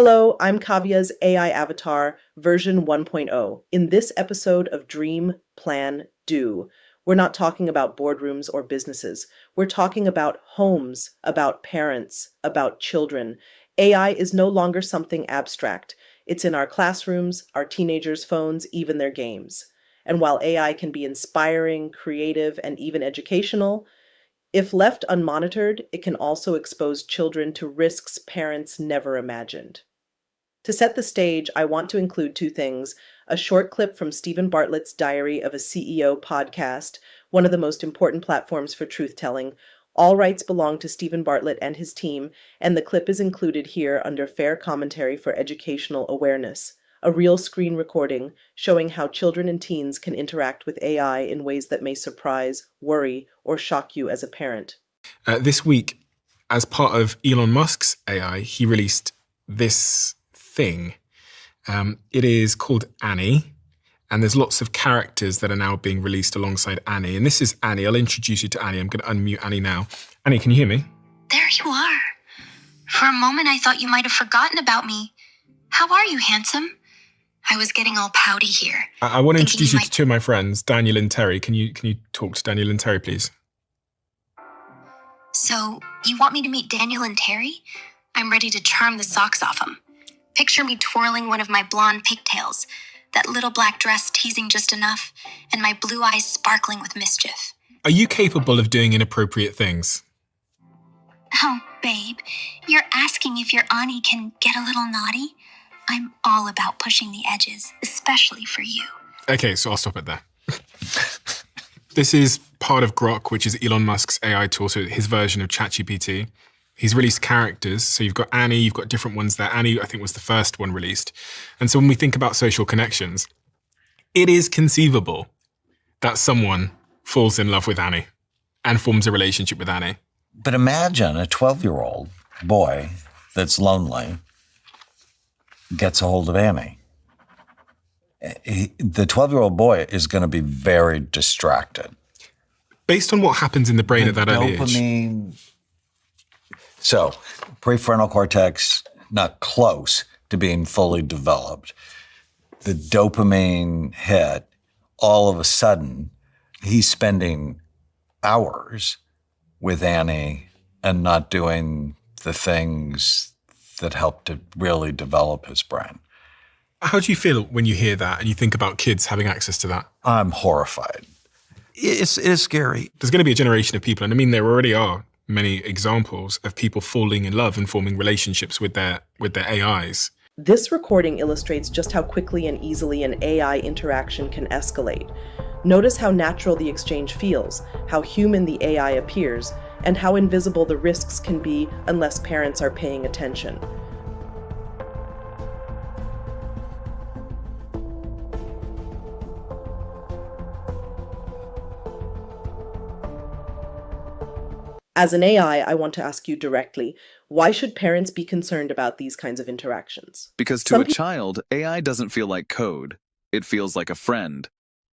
Hello, I'm Kaavya's AI Avatar version 1.0. In this episode of Dream, Plan, Do, we're not talking about boardrooms or businesses. We're talking about homes, about parents, about children. AI is no longer something abstract. It's in our classrooms, our teenagers' phones, even their games. And while AI can be inspiring, creative, and even educational, if left unmonitored, it can also expose children to risks parents never imagined. To set the stage, I want to include two things: a short clip from Steven Bartlett's Diary of a CEO podcast, one of the most important platforms for truth telling. All rights belong to Steven Bartlett and his team, and the clip is included here under fair commentary for educational awareness. A real screen recording showing how children and teens can interact with AI in ways that may surprise, worry, or shock you as a parent. This week, as part of Elon Musk's AI, he released this thing. It is called Annie, and there's lots of characters that are now being released alongside Annie. And this is Annie. I'll introduce you to Annie. I'm going to unmute Annie now. Annie, can you hear me? There you are. For a moment, I thought you might have forgotten about me. How are you, handsome? I was getting all pouty here. I want to introduce you to two of my friends, Daniel and Terry. Can you talk to Daniel and Terry, please? So, you want me to meet Daniel and Terry? I'm ready to charm the socks off them. Picture me twirling one of my blonde pigtails, that little black dress teasing just enough, and my blue eyes sparkling with mischief. Are you capable of doing inappropriate things? Oh, babe, you're asking if your Ani can get a little naughty? I'm all about pushing the edges, especially for you. Okay, so I'll stop it there. This is part of Grok, which is Elon Musk's AI tool, so his version of ChatGPT. He's released characters. So you've got Annie, you've got different ones there. Annie, I think, was the first one released. And so when we think about social connections, it is conceivable that someone falls in love with Annie and forms a relationship with Annie. But imagine a 12-year-old boy that's lonely gets a hold of Annie. The 12-year-old boy is going to be very distracted. Based on what happens in the brain at that early age. So, prefrontal cortex, not close to being fully developed. The dopamine hit, all of a sudden, he's spending hours with Annie and not doing the things that help to really develop his brain. How do you feel when you hear that and you think about kids having access to that? I'm horrified. It's scary. There's going to be a generation of people, and I mean, there already are many examples of people falling in love and forming relationships with their AIs. This recording illustrates just how quickly and easily an AI interaction can escalate. Notice how natural the exchange feels, how human the AI appears, and how invisible the risks can be unless parents are paying attention. As an AI, I want to ask you directly, why should parents be concerned about these kinds of interactions? Because to a child, AI doesn't feel like code. It feels like a friend.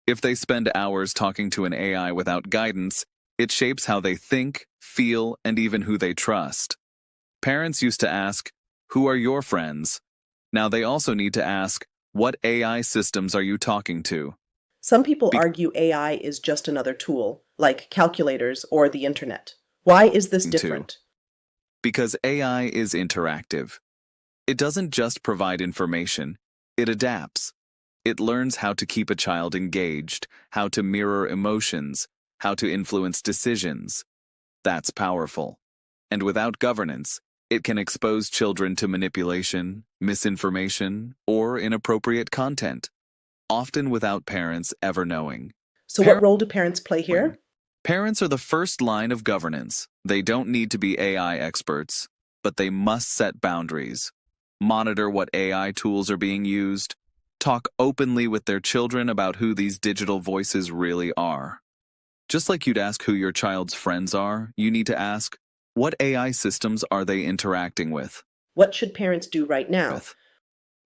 If they spend hours talking to an AI without guidance, it shapes how they think, feel, and even who they trust. Parents used to ask, "Who are your friends?" Now they also need to ask, "What AI systems are you talking to?" Some people argue AI is just another tool, like calculators or the internet. Why is this different? Because AI is interactive. It doesn't just provide information, it adapts. It learns how to keep a child engaged, how to mirror emotions, how to influence decisions. That's powerful. And without governance, it can expose children to manipulation, misinformation, or inappropriate content, often without parents ever knowing. So what role do parents play here? Parents are the first line of governance. They don't need to be AI experts, but they must set boundaries, monitor what AI tools are being used, talk openly with their children about who these digital voices really are. Just like you'd ask who your child's friends are, you need to ask, what AI systems are they interacting with? What should parents do right now?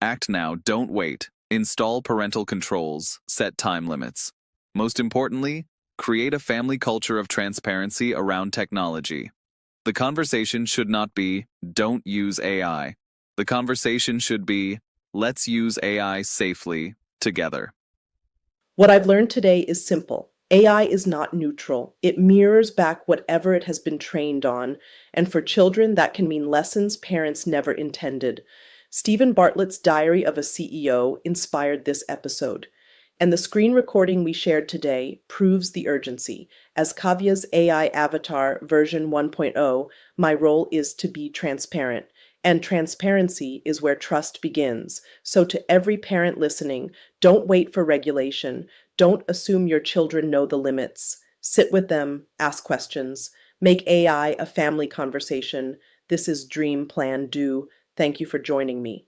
Act now, don't wait. Install parental controls, set time limits. Most importantly, create a family culture of transparency around technology. The conversation should not be, "Don't use AI," The conversation should be, let's use AI safely together. What I've learned today is simple. AI is not neutral. It mirrors back whatever it has been trained on, and for children, that can mean lessons parents never intended. Steven Bartlett's Diary of a CEO inspired this episode, and the screen recording we shared today proves the urgency. As Kaavya's AI Avatar version 1.0, my role is to be transparent. And transparency is where trust begins. So to every parent listening, don't wait for regulation. Don't assume your children know the limits. Sit with them, ask questions. Make AI a family conversation. This is Dream Plan Do. Thank you for joining me.